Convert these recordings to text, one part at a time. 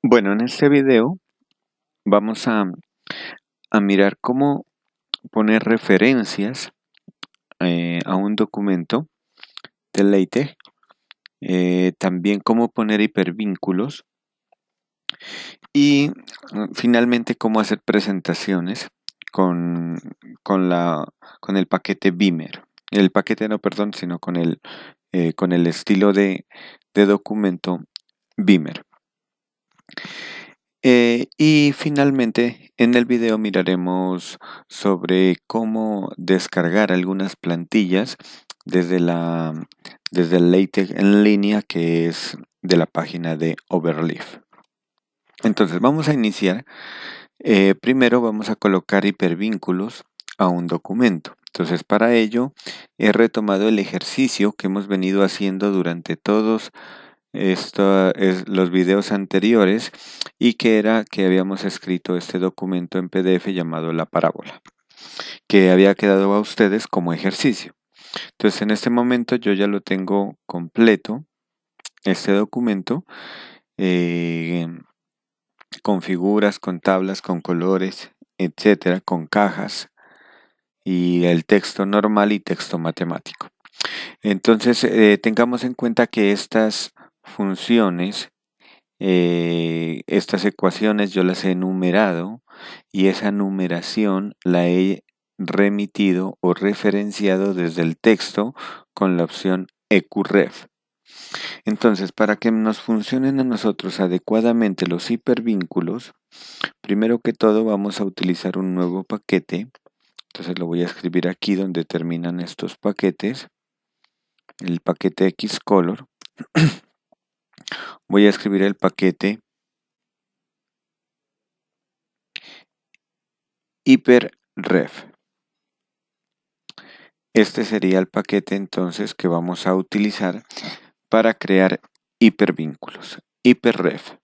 Bueno, en este video vamos a mirar cómo poner referencias a un documento de LaTeX, también cómo poner hipervínculos y finalmente cómo hacer presentaciones con, con el paquete Beamer. El paquete no, perdón, sino con el estilo de documento Beamer. Y finalmente en el video miraremos sobre cómo descargar algunas plantillas desde desde el LaTeX en línea que es de la página de Overleaf. Entonces vamos a iniciar. Primero vamos a colocar hipervínculos a un documento. Entonces para ello he retomado el ejercicio que hemos venido haciendo durante todos los videos anteriores y que era que habíamos escrito este documento en PDF llamado La Parábola, que había quedado a ustedes como ejercicio. Entonces en este momento yo ya lo tengo completo, este documento, eh, con figuras, con tablas, con colores, etcétera, con cajas y el texto normal y texto matemático. Entonces tengamos en cuenta que estas funciones, estas ecuaciones yo las he enumerado y esa numeración la he remitido o referenciado desde el texto con la opción EQREF. Entonces, para que nos funcionen a nosotros adecuadamente los hipervínculos, primero que todo vamos a utilizar un nuevo paquete. Entonces lo voy a escribir aquí donde terminan estos paquetes, el paquete Xcolor. Voy a escribir el paquete hiperref. Este sería el paquete entonces que vamos a utilizar para crear hipervínculos, hiperref.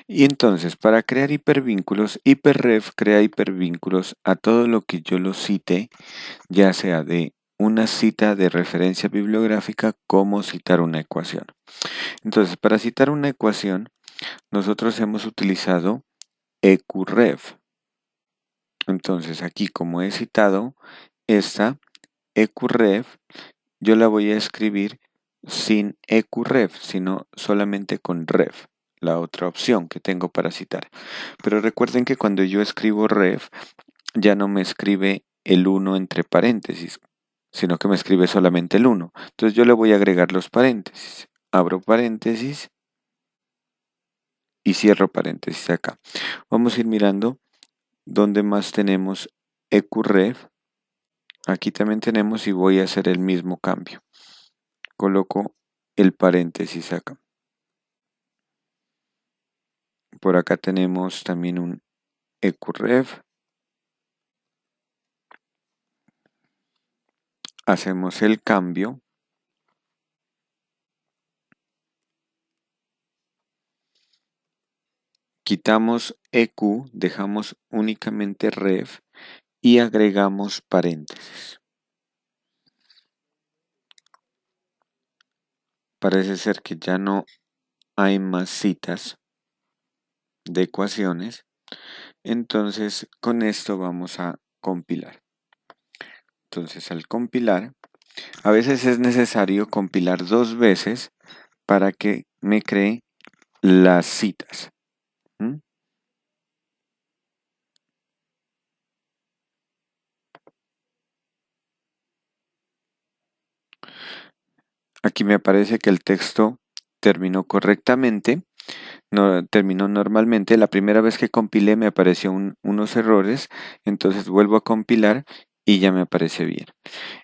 Y entonces, para crear hipervínculos, hiperref crea hipervínculos a todo lo que yo lo cite, ya sea de una cita de referencia bibliográfica como citar una ecuación. Entonces, para citar una ecuación, nosotros hemos utilizado EQREF. Entonces, aquí como he citado esta EQREF, yo la voy a escribir sin EQREF, sino solamente con ref, la otra opción que tengo para citar. Pero recuerden que cuando yo escribo ref, ya no me escribe el 1 entre paréntesis, sino que me escribe solamente el 1. Entonces yo le voy a agregar los paréntesis. Abro paréntesis y cierro paréntesis acá. Vamos a ir mirando dónde más tenemos EQREF. Aquí también tenemos y voy a hacer el mismo cambio. Coloco el paréntesis acá. Por acá tenemos también un EQREF. Hacemos el cambio. Quitamos EQ, dejamos únicamente ref y agregamos paréntesis. Parece ser que ya no hay más citas de ecuaciones. Entonces con esto vamos a compilar. Entonces al compilar, a veces es necesario compilar 2 veces para que me cree las citas. ¿Mm? Aquí me aparece que el texto terminó correctamente, no, terminó normalmente. La primera vez que compilé me apareció unos errores, entonces vuelvo a compilar y ya me aparece bien.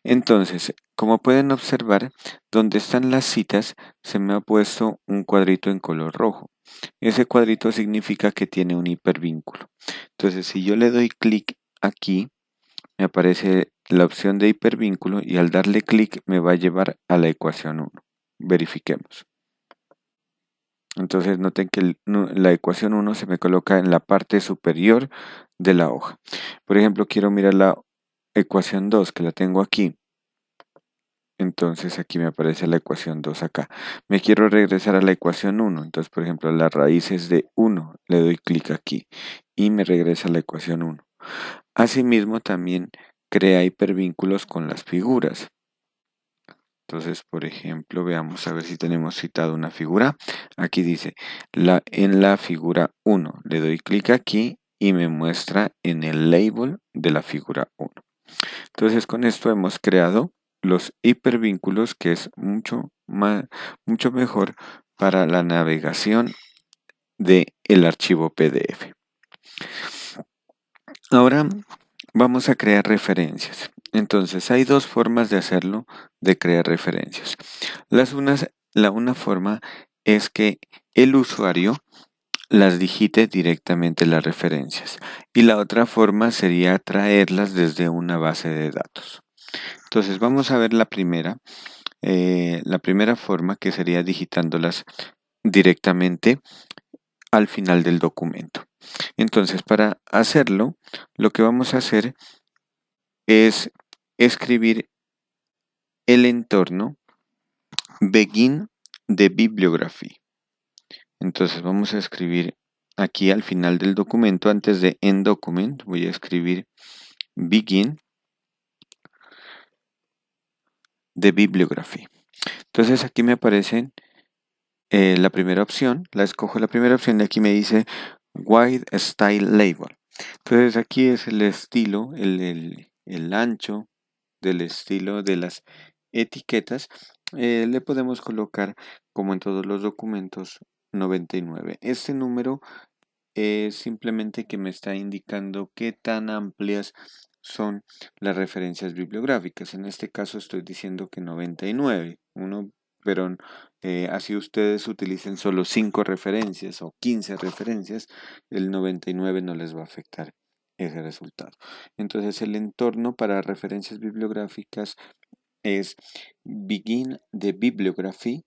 Entonces, como pueden observar, donde están las citas se me ha puesto un cuadrito en color rojo. Ese cuadrito significa que tiene un hipervínculo. Entonces, si yo le doy clic aquí, me aparece la opción de hipervínculo y al darle clic me va a llevar a la ecuación 1. Verifiquemos. Entonces noten que la ecuación 1 se me coloca en la parte superior de la hoja. Por ejemplo, quiero mirar la ecuación 2 que la tengo aquí. Entonces aquí me aparece la ecuación 2 acá. Me quiero regresar a la ecuación 1. Entonces, por ejemplo, la raíz es de 1. Le doy clic aquí y me regresa a la ecuación 1. Asimismo, también crea hipervínculos con las figuras. Entonces, por ejemplo, veamos a ver si tenemos citado una figura. Aquí dice, en la figura 1. Le doy clic aquí y me muestra en el label de la figura 1. Entonces, con esto hemos creado los hipervínculos, que es mucho mejor para la navegación del archivo PDF. Ahora vamos a crear referencias. Entonces, hay dos formas de hacerlo, de crear referencias. La una forma es que el usuario las digite directamente las referencias y la otra forma sería traerlas desde una base de datos. Entonces, vamos a ver la primera forma, que sería digitándolas directamente al final del documento. Entonces, para hacerlo, lo que vamos a hacer es escribir el entorno begin de bibliography. Entonces, vamos a escribir aquí al final del documento, antes de end document, voy a escribir begin de bibliography. Entonces, aquí me aparecen la primera opción, la escojo la primera opción y aquí me dice Wide Style Label. Entonces aquí es el estilo, el ancho del estilo de las etiquetas. Le podemos colocar, como en todos los documentos, 99. Este número es simplemente que me está indicando qué tan amplias son las referencias bibliográficas. En este caso estoy diciendo que 99. Pero así ustedes utilicen solo 5 referencias o 15 referencias, el 99 no les va a afectar ese resultado. Entonces el entorno para referencias bibliográficas es begin de bibliography.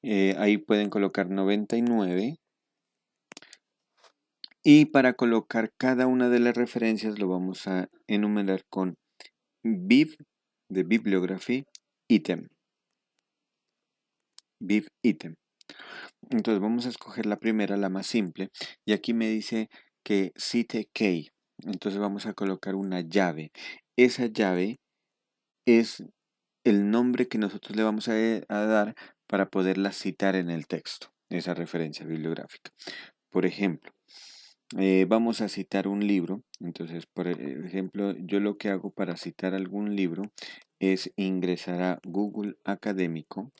Ahí pueden colocar 99. Y para colocar cada una de las referencias lo vamos a enumerar con bib de bibliography item. Bib item. Entonces vamos a escoger la primera, la más simple. Y aquí me dice que cite key. Entonces vamos a colocar una llave. Esa llave es el nombre que nosotros le vamos a dar para poderla citar en el texto, esa referencia bibliográfica. Por ejemplo, vamos a citar un libro. Entonces, por ejemplo, yo lo que hago para citar algún libro es ingresar a Google Académico.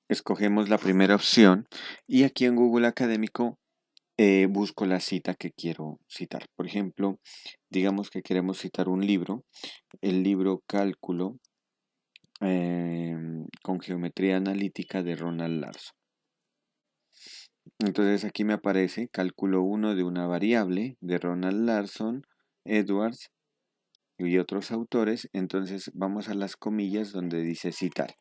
Escogemos la primera opción y aquí en Google Académico busco la cita que quiero citar. Por ejemplo, digamos que queremos citar un libro, el libro Cálculo con geometría analítica de Ronald Larson. Entonces aquí me aparece cálculo 1 de una variable de Ronald Larson, Edwards y otros autores. Entonces vamos a las comillas donde dice citar.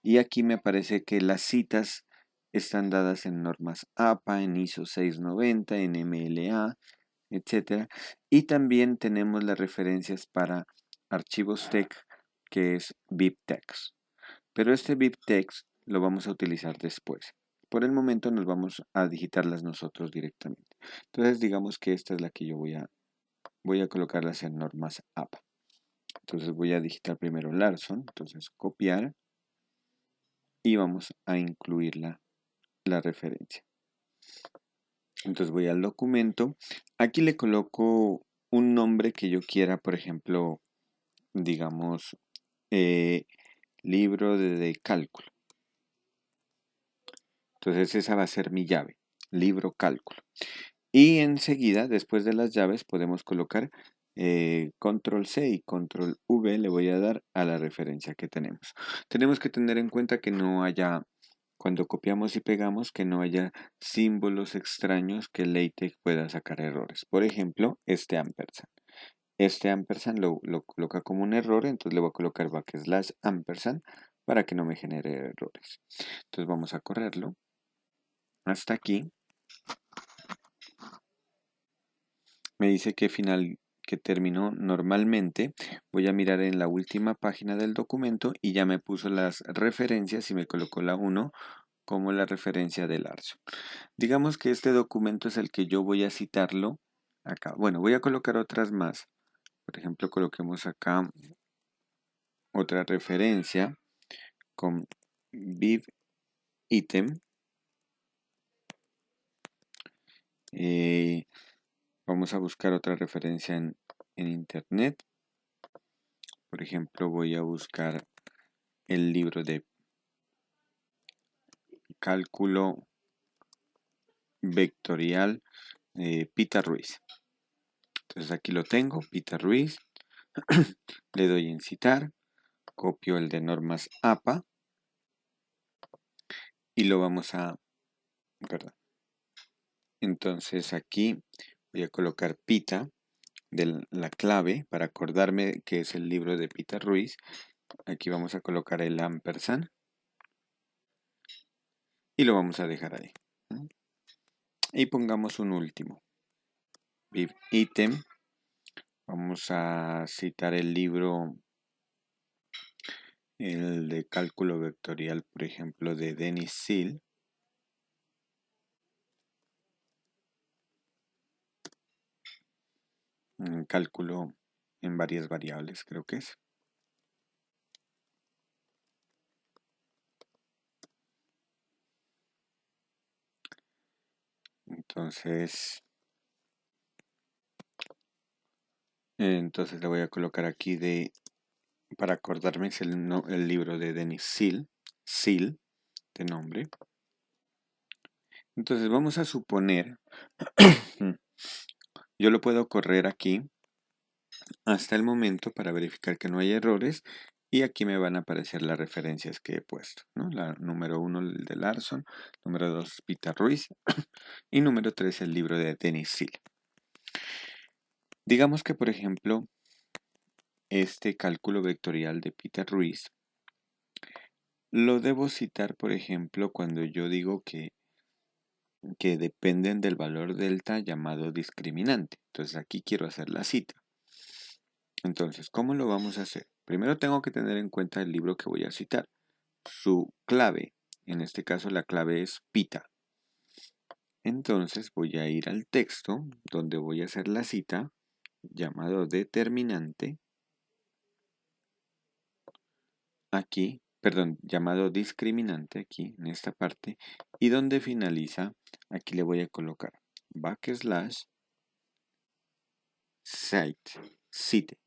Y aquí me aparece que las citas están dadas en normas APA, en ISO 690, en MLA, etc. Y también tenemos las referencias para archivos TeX, que es BibTeX. Pero este BibTeX lo vamos a utilizar después. Por el momento nos vamos a digitarlas nosotros directamente. Entonces digamos que esta es la que yo voy a colocarlas en normas APA. Entonces voy a digitar primero Larson, entonces copiar y vamos a incluir la referencia. Entonces voy al documento. Aquí le coloco un nombre que yo quiera, por ejemplo, digamos, libro de cálculo. Entonces esa va a ser mi llave, libro cálculo. Y enseguida, después de las llaves, podemos colocar control C y control V le voy a dar a la referencia que tenemos. Tenemos que tener en cuenta que no haya, cuando copiamos y pegamos, que no haya símbolos extraños que LaTeX pueda sacar errores. Por ejemplo, este ampersand. Este ampersand lo coloca como un error, entonces le voy a colocar backslash ampersand para que no me genere errores. Entonces vamos a correrlo hasta aquí. Me dice que que terminó normalmente. Voy a mirar en la última página del documento y ya me puso las referencias y me colocó la 1 como la referencia del Larson. Digamos que este documento es el que yo voy a citarlo acá. Bueno, voy a colocar otras más. Por ejemplo, coloquemos acá otra referencia con viv item. Vamos a buscar otra referencia en internet. Por ejemplo, voy a buscar el libro de cálculo vectorial Pita Ruiz. Entonces aquí lo tengo, Pita Ruiz. Le doy en citar, copio el de normas APA y lo vamos a, perdón. Entonces aquí voy a colocar Pita de la clave para acordarme que es el libro de Pita Ruiz. Aquí vamos a colocar el ampersand y lo vamos a dejar ahí. Y pongamos un último. Viv item. Vamos a citar el libro, el de cálculo vectorial, por ejemplo, de Denis Seal. Cálculo en varias variables, creo que es. Entonces le voy a colocar aquí para acordarme, es el libro de Denis Seal, Seal, de nombre. Entonces vamos a suponer, yo lo puedo correr aquí hasta el momento para verificar que no hay errores y aquí me van a aparecer las referencias que he puesto, ¿no? La número 1 el de Larson, número 2 Pita Ruiz y número 3 el libro de Denis Seal. Digamos que por ejemplo este cálculo vectorial de Pita Ruiz lo debo citar por ejemplo cuando yo digo que dependen del valor delta llamado discriminante. Entonces aquí quiero hacer la cita. Entonces, ¿cómo lo vamos a hacer? Primero tengo que tener en cuenta el libro que voy a citar. Su clave, en este caso la clave es Pita. Entonces voy a ir al texto donde voy a hacer la cita, llamado determinante. Aquí, perdón, llamado discriminante aquí, en esta parte. Y donde finaliza, aquí le voy a colocar backslash cite.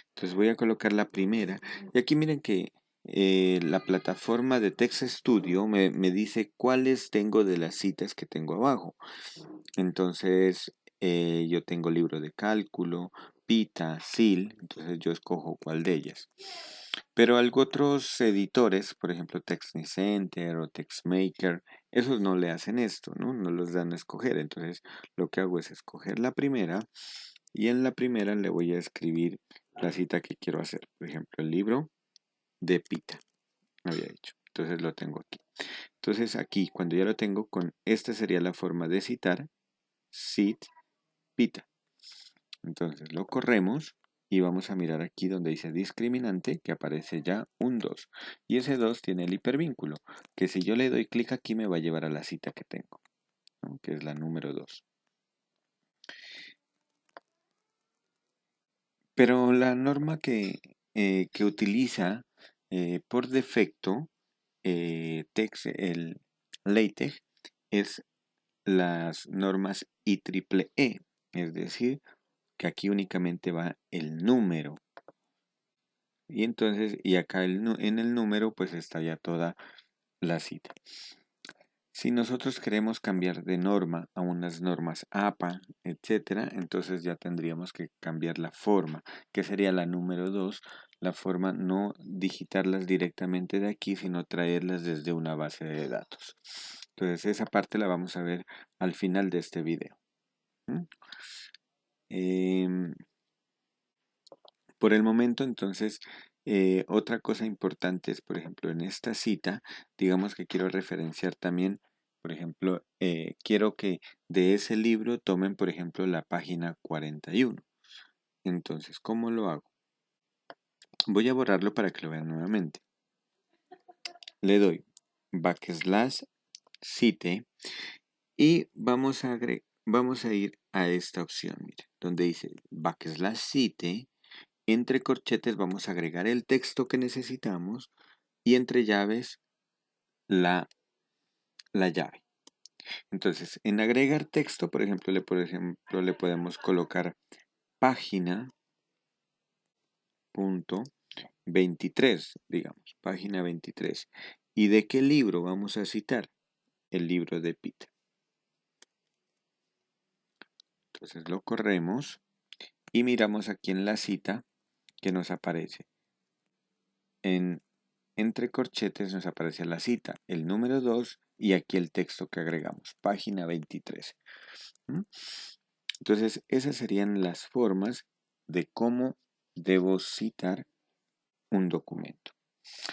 Entonces voy a colocar la primera. Y aquí miren que la plataforma de Text Studio me dice cuáles tengo de las citas que tengo abajo. Entonces yo tengo libro de cálculo, Pita, Seal. Entonces yo escojo cuál de ellas. Pero otros editores, por ejemplo TextCenter o TextMaker, esos no le hacen esto, ¿no? No los dan a escoger. Entonces lo que hago es escoger la primera y en la primera le voy a escribir la cita que quiero hacer. Por ejemplo, el libro de Pita, había dicho. Entonces lo tengo aquí. Entonces aquí, cuando ya lo tengo, con esta sería la forma de citar, cit Pita. Entonces lo corremos y vamos a mirar aquí donde dice discriminante, que aparece ya un 2. Y ese 2 tiene el hipervínculo, que si yo le doy clic aquí me va a llevar a la cita que tengo, ¿no? Que es la número 2. Pero la norma que utiliza por defecto el LaTeX es las normas IEEE, es decir, que aquí únicamente va el número. Y entonces, y acá en el número pues está ya toda la cita. Si nosotros queremos cambiar de norma a unas normas APA, etcétera, entonces ya tendríamos que cambiar la forma, que sería la número 2, la forma no digitarlas directamente de aquí, sino traerlas desde una base de datos. Entonces esa parte la vamos a ver al final de este video. Por el momento, entonces, otra cosa importante es, por ejemplo, en esta cita, digamos que quiero referenciar también, por ejemplo, quiero que de ese libro tomen, por ejemplo, la página 41. Entonces, ¿cómo lo hago? Voy a borrarlo para que lo vean nuevamente. Le doy backslash cite y vamos a ir a esta opción, mire, donde dice backslash cite. Entre corchetes vamos a agregar el texto que necesitamos y entre llaves la llave. Entonces, en agregar texto, por ejemplo, le podemos colocar página punto 23, digamos, página 23. ¿Y de qué libro vamos a citar? El libro de Peter. Entonces lo corremos y miramos aquí en la cita que nos aparece. Entre corchetes nos aparece la cita, el número 2 y aquí el texto que agregamos, página 23. Entonces esas serían las formas de cómo debo citar un documento.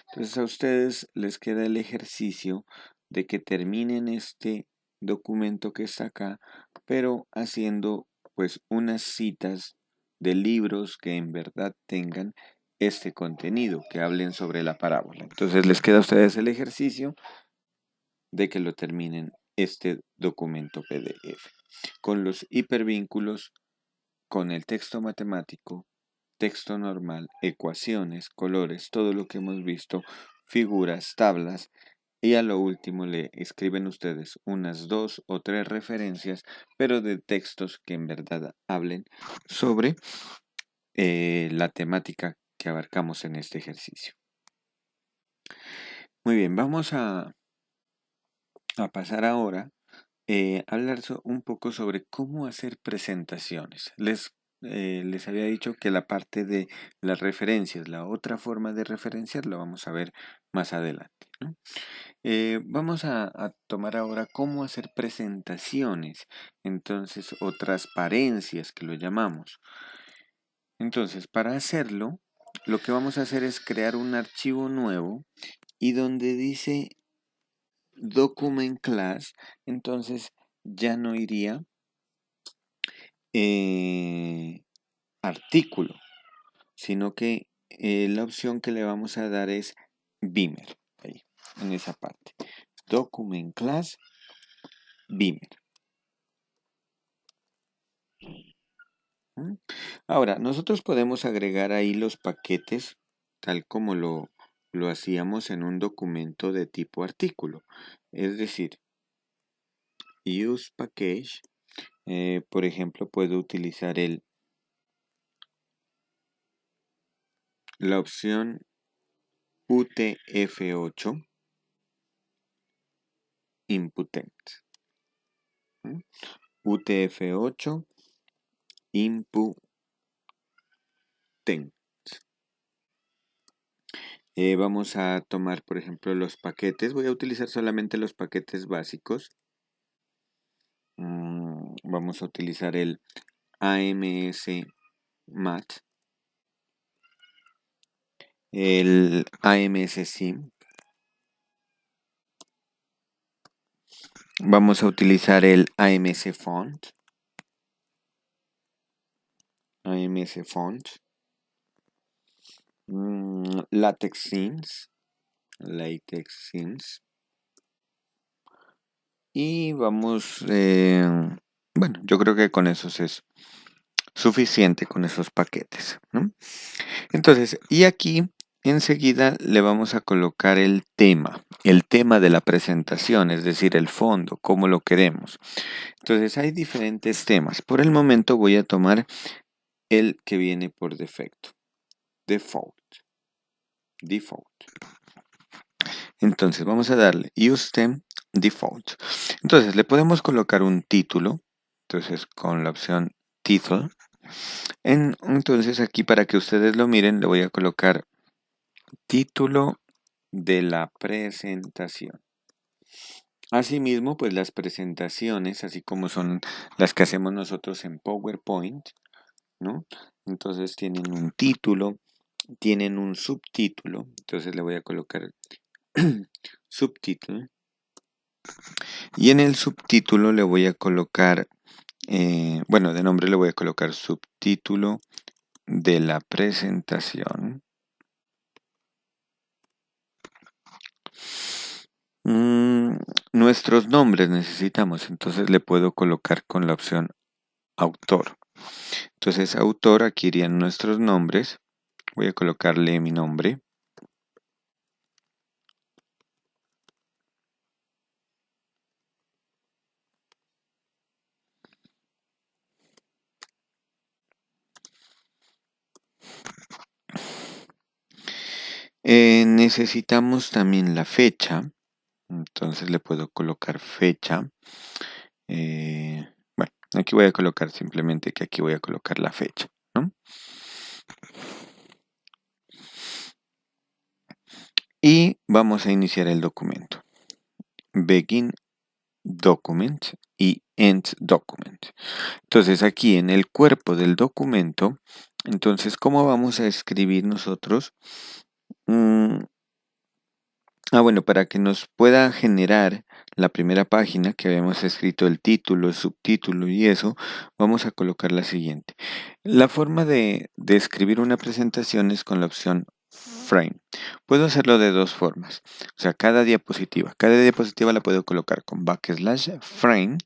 Entonces a ustedes les queda el ejercicio de que terminen este documento que está acá, pero haciendo pues unas citas de libros que en verdad tengan este contenido, que hablen sobre la parábola. Entonces les queda a ustedes el ejercicio de que lo terminen este documento PDF con los hipervínculos, con el texto matemático, texto normal, ecuaciones, colores, todo lo que hemos visto, figuras, tablas, y a lo último le escriben ustedes unas 2 o 3 referencias, pero de textos que en verdad hablen sobre la temática que abarcamos en este ejercicio. Muy bien, vamos a pasar ahora a hablar un poco sobre cómo hacer presentaciones. Les había dicho que la parte de las referencias, la otra forma de referenciar, la vamos a ver más adelante, ¿no? Vamos a tomar ahora cómo hacer presentaciones, entonces, o transparencias que lo llamamos. Entonces, para hacerlo, lo que vamos a hacer es crear un archivo nuevo y donde dice document class, entonces ya no iría artículo, sino que la opción que le vamos a dar es Beamer, ahí, en esa parte. Document class Beamer. Ahora, nosotros podemos agregar ahí los paquetes tal como lo hacíamos en un documento de tipo artículo. Es decir, use package, por ejemplo, puedo utilizar la opción UTF-8 input text. UTF-8 input text. Vamos a tomar, por ejemplo, los paquetes. Voy a utilizar solamente los paquetes básicos. Vamos a utilizar el AMS Mat, el AMS Sim. Vamos a utilizar el AMS Font. AMS Font. Latex Sims. Latex Sims. Y vamos, bueno, yo creo que con eso es suficiente con esos paquetes, ¿no? Entonces, y aquí enseguida le vamos a colocar el tema de la presentación, es decir, el fondo, cómo lo queremos. Entonces, hay diferentes temas. Por el momento voy a tomar el que viene por defecto. Default. Entonces, vamos a darle Use Theme Default. Entonces, le podemos colocar un título. Entonces, con la opción Title. Entonces, aquí para que ustedes lo miren, le voy a colocar título de la presentación. Asimismo, pues las presentaciones, así como son las que hacemos nosotros en PowerPoint, ¿no? Entonces tienen un título, tienen un subtítulo, entonces le voy a colocar subtítulo. Y en el subtítulo le voy a colocar, bueno, de nombre le voy a colocar subtítulo de la presentación. Nuestros nombres necesitamos, entonces le puedo colocar con la opción autor. Entonces autor, aquí irían nuestros nombres. Voy a colocarle mi nombre. Necesitamos también la fecha. Entonces le puedo colocar fecha. Bueno, aquí voy a colocar simplemente que aquí voy a colocar la fecha, ¿no? Y vamos a iniciar el documento. Begin document y end document. Entonces aquí en el cuerpo del documento, entonces, ¿cómo vamos a escribir nosotros? Bueno, para que nos pueda generar la primera página que habíamos escrito el título, el subtítulo y eso, vamos a colocar la siguiente. La forma de escribir una presentación es con la opción frame. Puedo hacerlo de dos formas. O sea, cada diapositiva la puedo colocar con backslash frame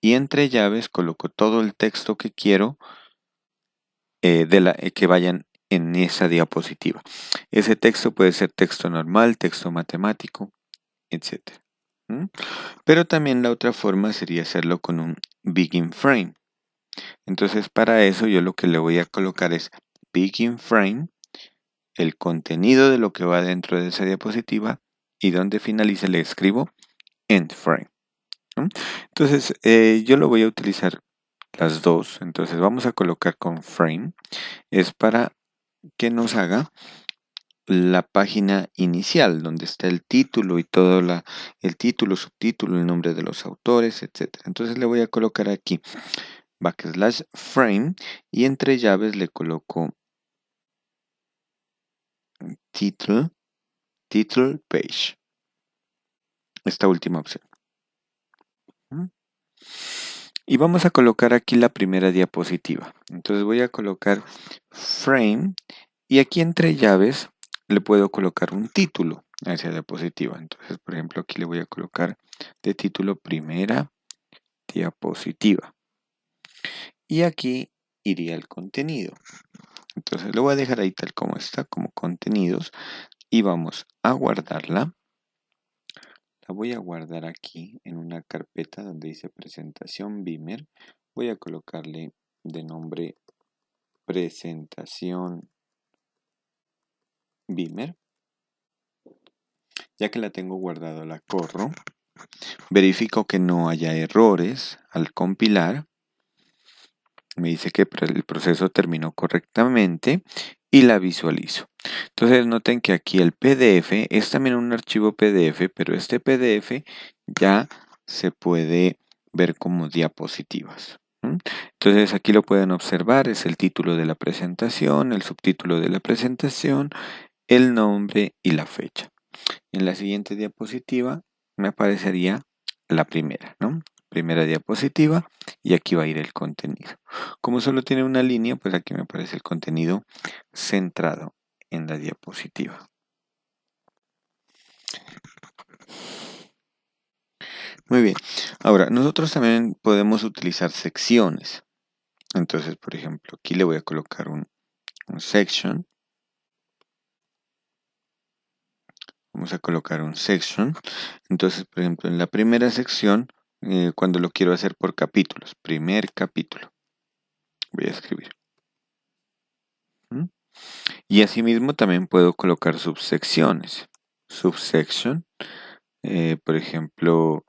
y entre llaves coloco todo el texto que quiero que vayan en esa diapositiva. Ese texto puede ser texto normal, texto matemático, etc. Pero también la otra forma sería hacerlo con un begin frame. Entonces para eso yo lo que le voy a colocar es begin frame, el contenido de lo que va dentro de esa diapositiva y donde finalice le escribo end frame. Entonces yo lo voy a utilizar las dos. Entonces vamos a colocar con frame. Es para que nos haga la página inicial, donde está el título y todo el título, subtítulo, el nombre de los autores, etc. Entonces le voy a colocar aquí backslash frame y entre llaves le coloco title page. Esta última opción. Y vamos a colocar aquí la primera diapositiva. Entonces voy a colocar frame y aquí entre llaves le puedo colocar un título a esa diapositiva. Entonces, por ejemplo, aquí le voy a colocar de título primera diapositiva. Y aquí iría el contenido. Entonces lo voy a dejar ahí tal como está, como contenidos. Y vamos a guardarla. La voy a guardar aquí en una carpeta donde dice presentación Beamer. Voy a colocarle de nombre presentación Beamer. Ya que la tengo guardada, la corro. Verifico que no haya errores al compilar. Me dice que el proceso terminó correctamente y la visualizo. Entonces noten que aquí el PDF es también un archivo PDF, pero este PDF ya se puede ver como diapositivas. Entonces aquí lo pueden observar, es el título de la presentación, el subtítulo de la presentación, el nombre y la fecha. En la siguiente diapositiva me aparecería la primera, ¿no? Primera diapositiva y aquí va a ir el contenido. Como solo tiene una línea, pues aquí me aparece el contenido centrado en la diapositiva. Muy bien. Ahora, nosotros también podemos utilizar secciones. Entonces, por ejemplo, aquí le voy a colocar un section. Vamos a colocar un section. Entonces, por ejemplo, en la primera sección, cuando lo quiero hacer por capítulos, primer capítulo, voy a escribir. Y asimismo también puedo colocar subsecciones. Subsection, por ejemplo,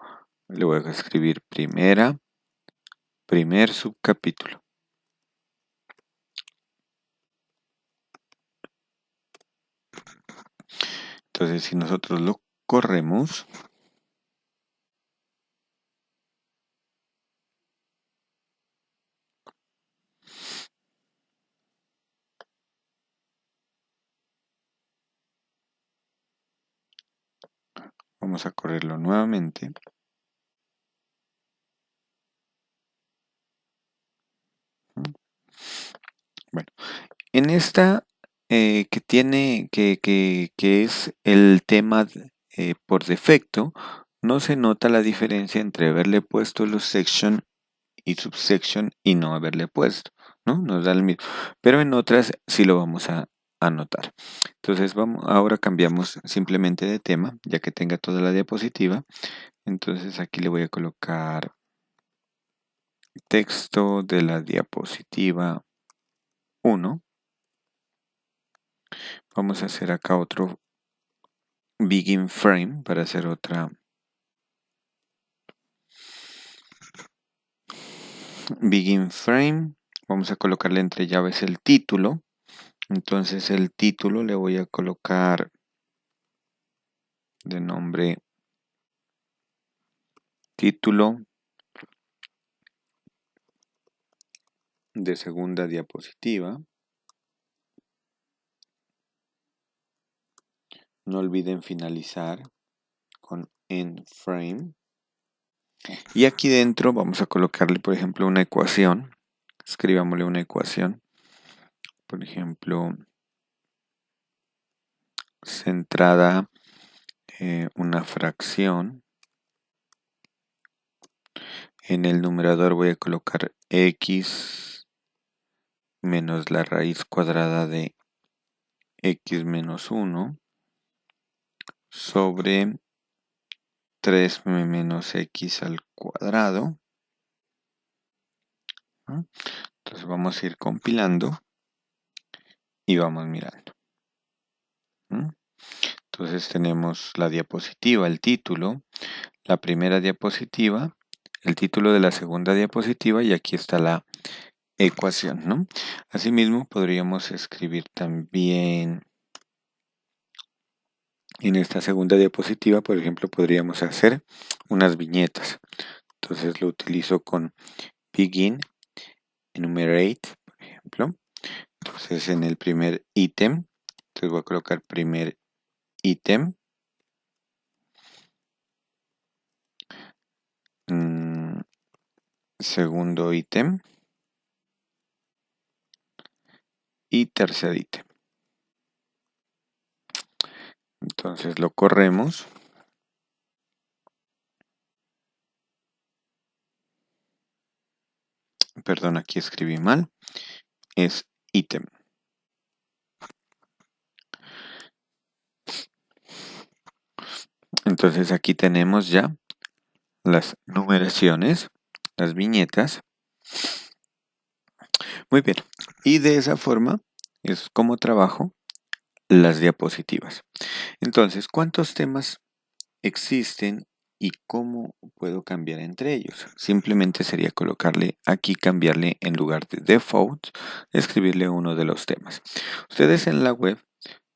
le voy a escribir primer subcapítulo. Entonces, si nosotros lo corremos, vamos a correrlo nuevamente. Bueno, En esta que es el tema por defecto, no se nota la diferencia entre haberle puesto los section y subsection y no haberle puesto, ¿no? Nos da el mismo. Pero en otras sí lo vamos a anotar. Entonces ahora cambiamos simplemente de tema, ya que tenga toda la diapositiva. Entonces aquí le voy a colocar texto de la diapositiva 1. Vamos a hacer acá otro begin frame para hacer otra begin frame. Vamos a colocarle entre llaves el título. Entonces el título le voy a colocar de nombre título de segunda diapositiva. No olviden finalizar con end frame. Y aquí dentro vamos a colocarle, por ejemplo, una ecuación. Escribámosle una ecuación. Por ejemplo, centrada una fracción. En el numerador voy a colocar x menos la raíz cuadrada de x menos 1 sobre 3 menos x al cuadrado. Entonces vamos a ir compilando y vamos mirando. Entonces tenemos la diapositiva, el título, la primera diapositiva, el título de la segunda diapositiva y aquí está la ecuación, ¿no? Asimismo podríamos escribir también en esta segunda diapositiva, por ejemplo, podríamos hacer unas viñetas. Entonces lo utilizo con begin enumerate, por ejemplo. Entonces en el primer ítem, entonces voy a colocar primer ítem. Segundo ítem. Y tercer ítem. Entonces lo corremos. Perdón, aquí escribí mal. Es ítem. Entonces aquí tenemos ya las numeraciones, las viñetas. Muy bien. Y de esa forma es como trabajo las diapositivas. Entonces, ¿cuántos temas existen y cómo puedo cambiar entre ellos? Simplemente sería colocarle aquí, cambiarle en lugar de default, escribirle uno de los temas. Ustedes en la web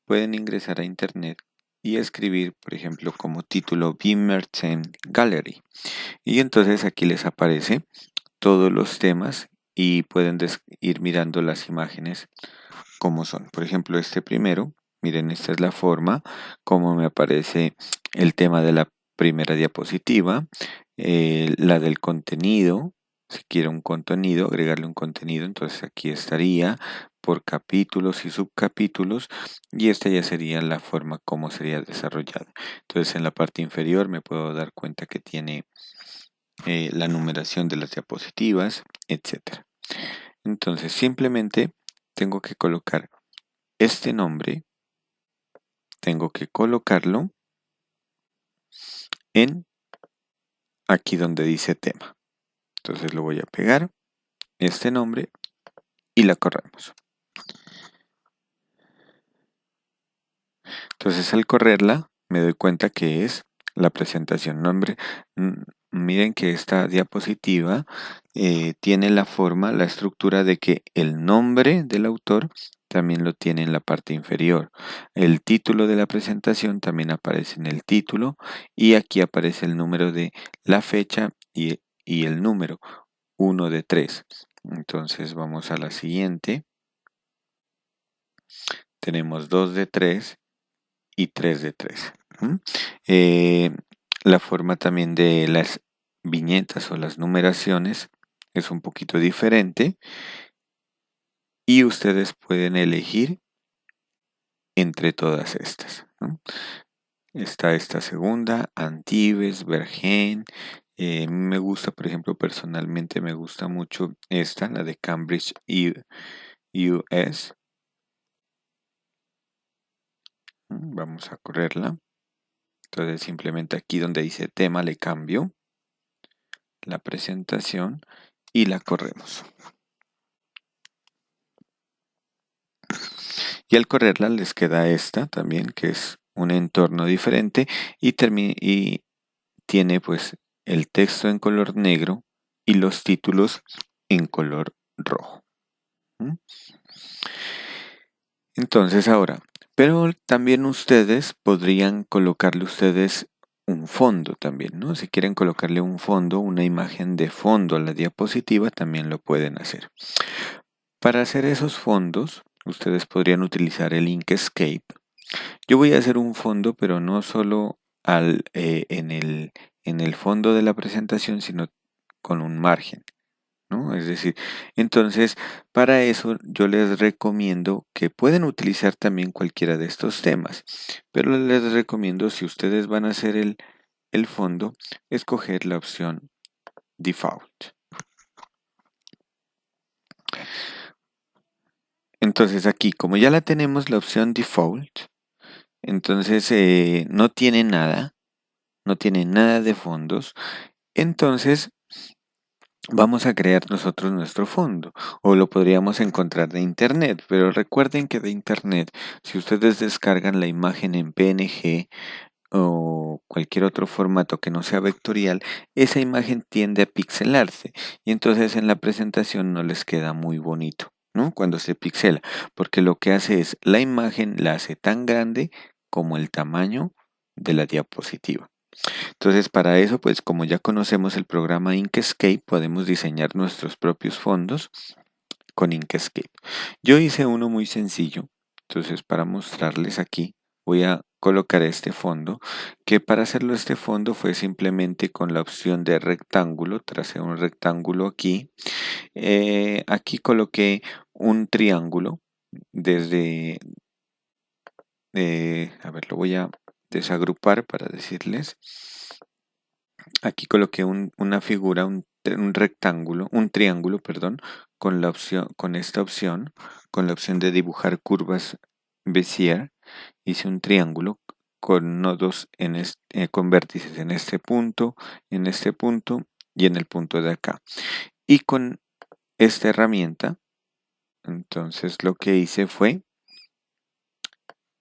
pueden ingresar a internet y escribir, por ejemplo, como título Beamer Theme Gallery. Y entonces aquí les aparece todos los temas y pueden ir mirando las imágenes como son. Por ejemplo, este primero, miren, esta es la forma, como me aparece el tema de la primera diapositiva, la del contenido. Si quiero un contenido, agregarle un contenido, entonces aquí estaría por capítulos y subcapítulos y esta ya sería la forma como sería desarrollada. Entonces en la parte inferior me puedo dar cuenta que tiene la numeración de las diapositivas, etc. Entonces simplemente tengo que colocar este nombre, tengo que colocarlo en aquí donde dice tema. Entonces lo voy a pegar, este nombre, y la corremos. Entonces al correrla me doy cuenta que es la presentación. Nombre, miren que esta diapositiva tiene la forma, la estructura de que el nombre del autor también lo tiene en la parte inferior. El título de la presentación también aparece en el título y aquí aparece el número de la fecha y el número 1 de 3. Entonces vamos a la siguiente. Tenemos 2 de 3 y 3 de 3. La forma también de las viñetas o las numeraciones es un poquito diferente. y ustedes pueden elegir entre todas estas, ¿no? Está esta segunda, Antibes, Bergen. Me gusta, por ejemplo, personalmente me gusta mucho esta, la de Cambridge US. Vamos a correrla. Entonces simplemente aquí donde dice tema le cambio la presentación y la corremos. Y al correrla les queda esta también, que es un entorno diferente y tiene pues el texto en color negro y los títulos en color rojo. ¿Mm? Entonces ahora, pero también ustedes podrían colocarle ustedes un fondo también, ¿no? Si quieren colocarle un fondo, una imagen de fondo a la diapositiva, también lo pueden hacer. Para hacer esos fondos, ustedes podrían utilizar el Inkscape. Yo voy a hacer un fondo, pero no solo en el fondo de la presentación, sino con un margen, ¿no? Es decir, entonces, para eso yo les recomiendo que pueden utilizar también cualquiera de estos temas, pero les recomiendo, si ustedes van a hacer el fondo, escoger la opción Default. Entonces aquí, como ya la tenemos la opción Default, entonces no tiene nada de fondos. Entonces vamos a crear nosotros nuestro fondo o lo podríamos encontrar de internet, pero recuerden que de internet, si ustedes descargan la imagen en PNG o cualquier otro formato que no sea vectorial, esa imagen tiende a pixelarse y entonces en la presentación no les queda muy bonito, ¿no? Cuando se pixela, porque lo que hace es la imagen la hace tan grande como el tamaño de la diapositiva. Entonces, para eso, pues como ya conocemos el programa Inkscape, podemos diseñar nuestros propios fondos con Inkscape. Yo hice uno muy sencillo, entonces para mostrarles aquí voy a colocar este fondo, que para hacerlo este fondo fue simplemente con la opción de rectángulo, tracé un rectángulo aquí, aquí coloqué un triángulo desde, a ver, lo voy a desagrupar para decirles. Aquí coloqué una figura, un rectángulo, un triángulo, perdón, con esta opción, con la opción de dibujar curvas Bézier, hice un triángulo con nodos con vértices en este punto y en el punto de acá. Y con esta herramienta, entonces lo que hice fue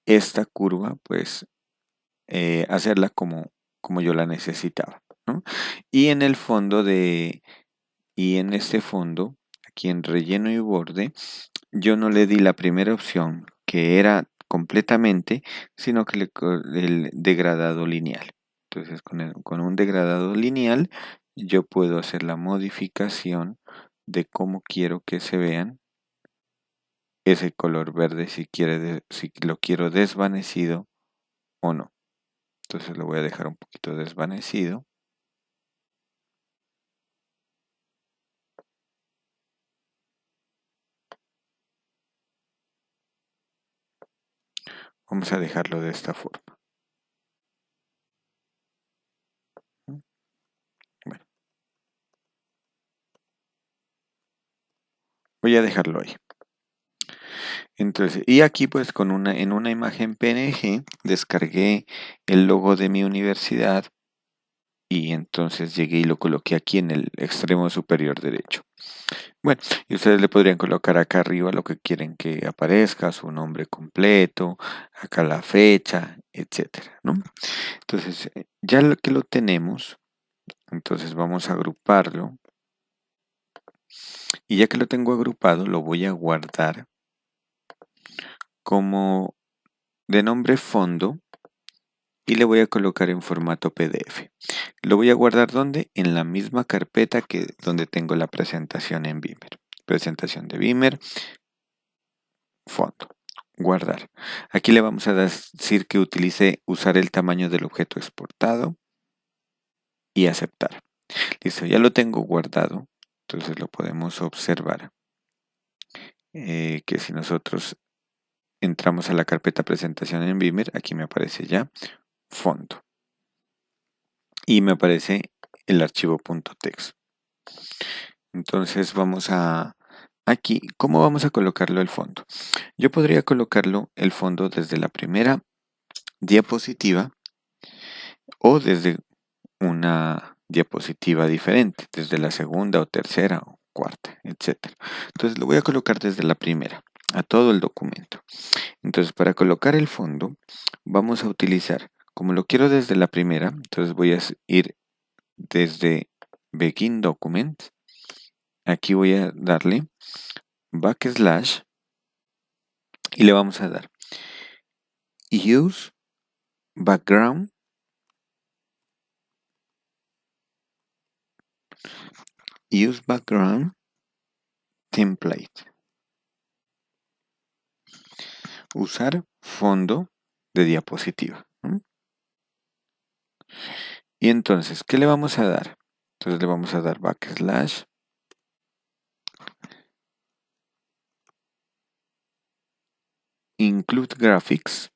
esta curva, pues hacerla como yo la necesitaba, ¿no? Y en el fondo y en este fondo, aquí en relleno y borde, yo no le di la primera opción, que era completamente, sino que el degradado lineal. Entonces, con un degradado lineal, yo puedo hacer la modificación de cómo quiero que se vean ese color verde, si lo quiero desvanecido o no. Entonces lo voy a dejar un poquito desvanecido. Vamos a dejarlo de esta forma. Bueno, voy a dejarlo ahí. Entonces, y aquí pues en una imagen PNG descargué el logo de mi universidad y entonces llegué y lo coloqué aquí en el extremo superior derecho. Bueno, y ustedes le podrían colocar acá arriba lo que quieren que aparezca, su nombre completo, acá la fecha, etcétera, ¿no? Entonces, ya que lo tenemos, entonces vamos a agruparlo. Y ya que lo tengo agrupado, lo voy a guardar como de nombre fondo y le voy a colocar en formato PDF. Lo voy a guardar ¿dónde? En la misma carpeta que donde tengo la presentación en Beamer. Presentación de Beamer, fondo, guardar. Aquí le vamos a decir que usar el tamaño del objeto exportado y aceptar. Listo, ya lo tengo guardado, entonces lo podemos observar. que si nosotros entramos a la carpeta presentación en Beamer, aquí me aparece ya fondo y me aparece el archivo .text. Entonces vamos a aquí, ¿cómo vamos a colocarlo el fondo? Yo podría colocarlo el fondo desde la primera diapositiva o desde una diapositiva diferente, desde la segunda o tercera o cuarta, etc. Entonces lo voy a colocar desde la primera a todo el documento. Entonces para colocar el fondo vamos a utilizar, como lo quiero desde la primera, entonces voy a ir desde Begin Document. Aquí voy a darle backslash y le vamos a dar Use Background Template. Usar fondo de diapositiva. Y entonces, ¿qué le vamos a dar? Entonces le vamos a dar backslash include graphics.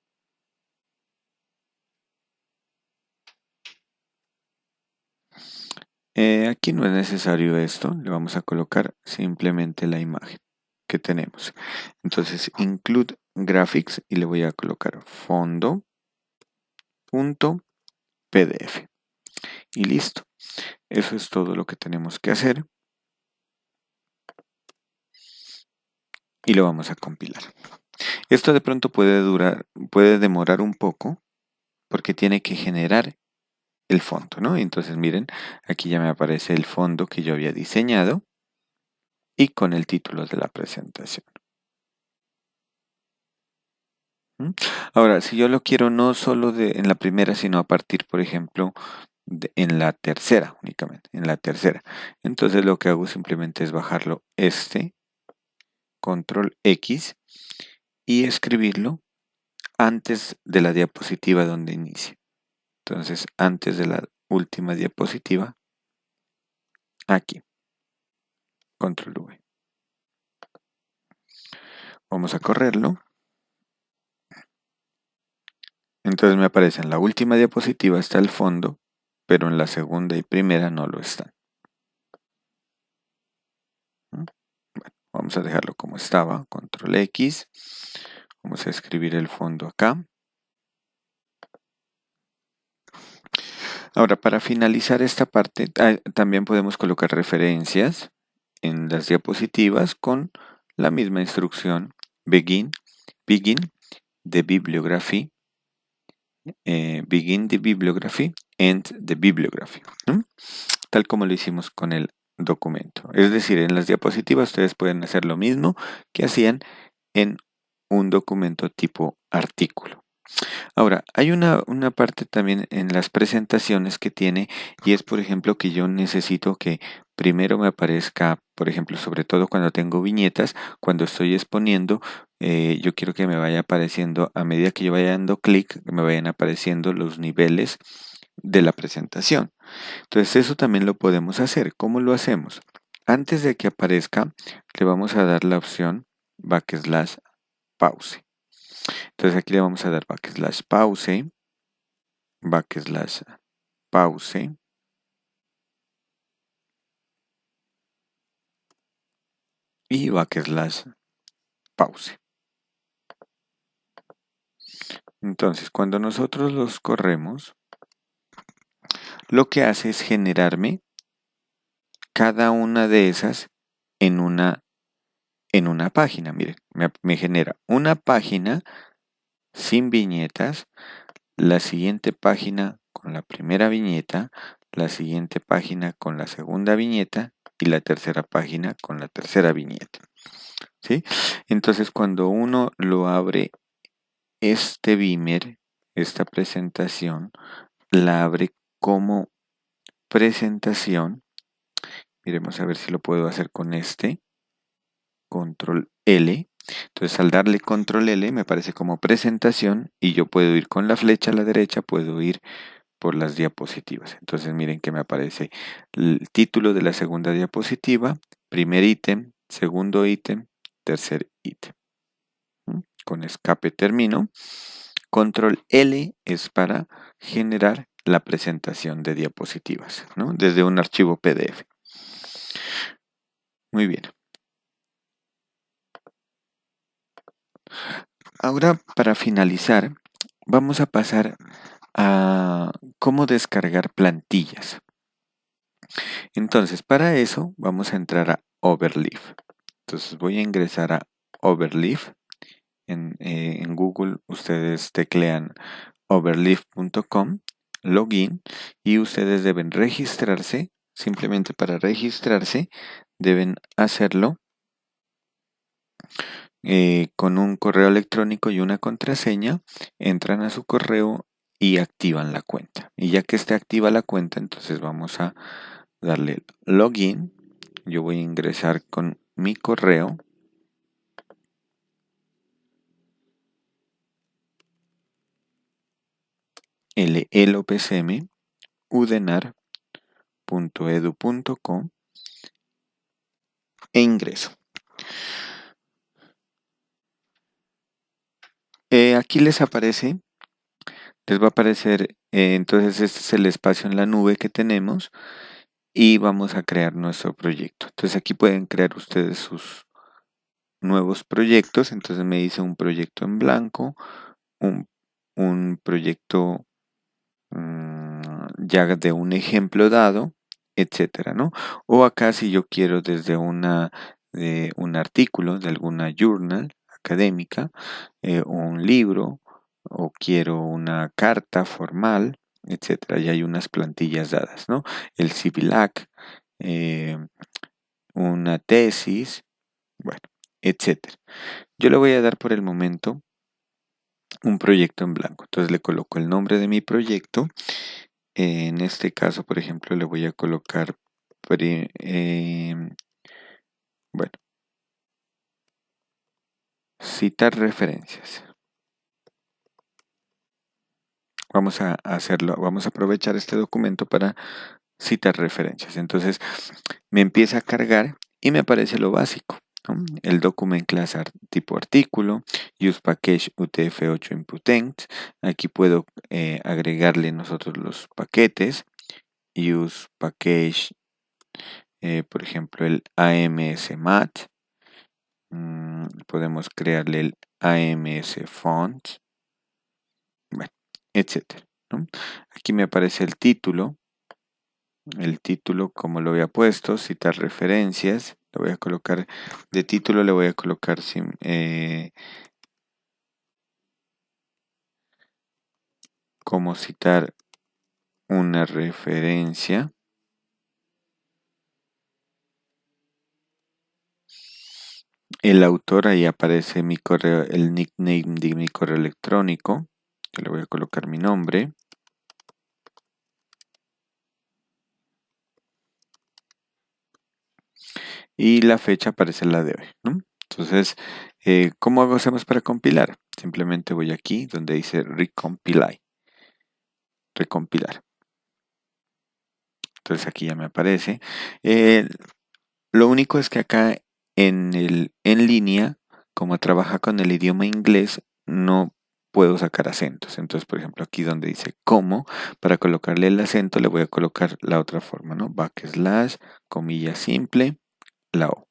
Aquí no es necesario esto, le vamos a colocar simplemente la imagen que tenemos. Entonces, include graphics y le voy a colocar fondo.pdf. Y listo. Eso es todo lo que tenemos que hacer. Y lo vamos a compilar. Esto de pronto puede demorar un poco porque tiene que generar el fondo, ¿no? Entonces miren, aquí ya me aparece el fondo que yo había diseñado y con el título de la presentación. Ahora, si yo lo quiero no solo en la primera, sino a partir, por ejemplo, en la tercera únicamente, en la tercera. Entonces lo que hago simplemente es bajarlo control X y escribirlo antes de la diapositiva donde inicie. Entonces, antes de la última diapositiva, aquí, control V. Vamos a correrlo. Entonces me aparece en la última diapositiva está el fondo, pero en la segunda y primera no lo están. Bueno, vamos a dejarlo como estaba, control X. Vamos a escribir el fondo acá. Ahora, para finalizar esta parte, también podemos colocar referencias en las diapositivas con la misma instrucción, begin the bibliography, begin the bibliography, end the bibliography, ¿no? Tal como lo hicimos con el documento. Es decir, en las diapositivas ustedes pueden hacer lo mismo que hacían en un documento tipo artículo. Ahora, hay una parte también en las presentaciones que tiene y es, por ejemplo, que yo necesito que primero me aparezca, por ejemplo, sobre todo cuando tengo viñetas, cuando estoy exponiendo, yo quiero que me vaya apareciendo, a medida que yo vaya dando clic, me vayan apareciendo los niveles de la presentación. Entonces, eso también lo podemos hacer. ¿Cómo lo hacemos? Antes de que aparezca, le vamos a dar la opción backslash pause. Entonces aquí le vamos a dar backslash pause y backslash pause. Entonces cuando nosotros los corremos, lo que hace es generarme cada una de esas en una página. Miren, me genera una página sin viñetas, la siguiente página con la primera viñeta, la siguiente página con la segunda viñeta y la tercera página con la tercera viñeta. ¿Sí? Entonces cuando uno lo abre este Beamer, esta presentación, la abre como presentación. Miremos a ver si lo puedo hacer con este. Control L. Entonces al darle control L me aparece como presentación y yo puedo ir con la flecha a la derecha, puedo ir por las diapositivas. Entonces miren que me aparece el título de la segunda diapositiva, primer ítem, segundo ítem, tercer ítem. Con escape termino. Control L es para generar la presentación de diapositivas, ¿no? Desde un archivo PDF. Muy bien. Ahora, para finalizar, vamos a pasar a cómo descargar plantillas. Entonces, para eso vamos a entrar a Overleaf. Entonces voy a ingresar a Overleaf. En Google ustedes teclean overleaf.com, login, y ustedes deben registrarse. Simplemente para registrarse deben hacerlo con un correo electrónico y una contraseña. Entran a su correo y activan la cuenta. Y ya que esté activa la cuenta, entonces vamos a darle login. Yo voy a ingresar con mi correo. lopsm.udenar.edu.co e ingreso. Aquí les va a aparecer, entonces este es el espacio en la nube que tenemos y vamos a crear nuestro proyecto. Entonces aquí pueden crear ustedes sus nuevos proyectos. Entonces me dice un proyecto en blanco, un proyecto ya de un ejemplo dado, etcétera, ¿no? O acá si yo quiero desde un artículo de alguna journal académica, un libro, o quiero una carta formal, etcétera. Ya hay unas plantillas dadas, ¿no? El CIVILAC, una tesis, bueno, etcétera. Yo le voy a dar por el momento un proyecto en blanco. Entonces le coloco el nombre de mi proyecto. En este caso, por ejemplo, le voy a colocar, bueno, citar referencias. Vamos a hacerlo, vamos a aprovechar este documento para citar referencias. Entonces, me empieza a cargar y me aparece lo básico, ¿no? El document class tipo artículo, use package UTF-8 input. Aquí puedo agregarle nosotros los paquetes, use package, por ejemplo, el AMS-MAT. Podemos crearle el AMS-Font, bueno, etcétera, ¿no? Aquí me aparece el título como lo había puesto, citar referencias. Lo voy a colocar de título, le voy a colocar cómo citar una referencia. El autor, ahí aparece mi correo, el nickname de mi correo electrónico. Yo le voy a colocar mi nombre. Y la fecha aparece la de hoy, ¿no? Entonces, ¿cómo hacemos para compilar? Simplemente voy aquí donde dice recompilar. Entonces aquí ya me aparece. Lo único es que acá en línea, como trabaja con el idioma inglés, no puedo sacar acentos. Entonces, por ejemplo, aquí donde dice cómo, para colocarle el acento le voy a colocar la otra forma, ¿no? Backslash, comilla simple, la O.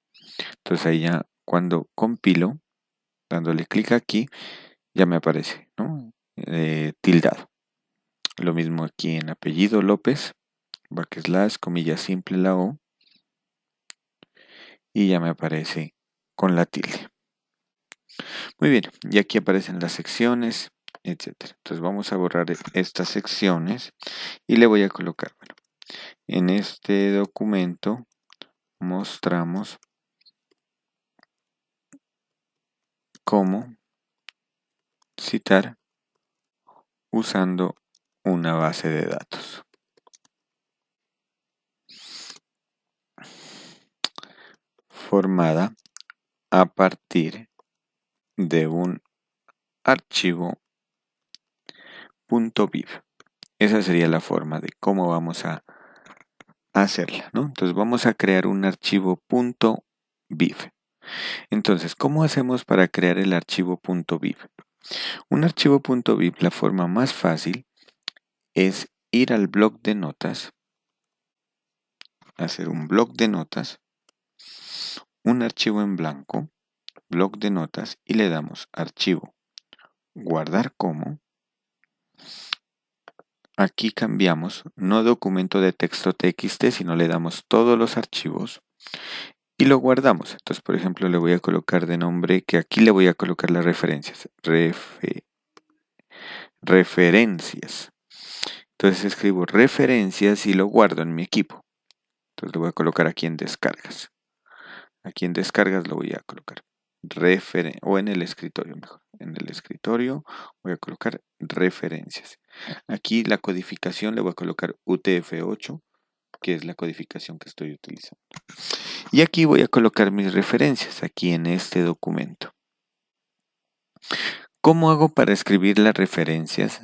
Entonces ahí ya cuando compilo, dándole clic aquí, ya me aparece, ¿no? Tildado. Lo mismo aquí en apellido López, backslash, comilla simple, la O, y ya me aparece con la tilde. Muy bien, y aquí aparecen las secciones, etcétera. Entonces vamos a borrar estas secciones y le voy a colocar, bueno, en este documento mostramos cómo citar usando una base de datos. Formada a partir de un archivo .viv. Esa sería la forma de cómo vamos a hacerla, ¿no? Entonces vamos a crear un archivo .viv. Entonces, ¿cómo hacemos para crear el archivo .viv? Un archivo .viv, la forma más fácil es ir al bloc de notas, hacer un bloc de notas, un archivo en blanco, bloc de notas y le damos archivo, guardar como. Aquí cambiamos, no documento de texto txt, sino le damos todos los archivos y lo guardamos. Entonces, por ejemplo, le voy a colocar de nombre, que aquí le voy a colocar las referencias. Referencias. Entonces escribo referencias y lo guardo en mi equipo. Entonces lo voy a colocar aquí en descargas. Aquí en descargas lo voy a colocar. O en el escritorio mejor. En el escritorio voy a colocar referencias. Aquí la codificación le voy a colocar UTF-8, que es la codificación que estoy utilizando. Y aquí voy a colocar mis referencias, aquí en este documento. ¿Cómo hago para escribir las referencias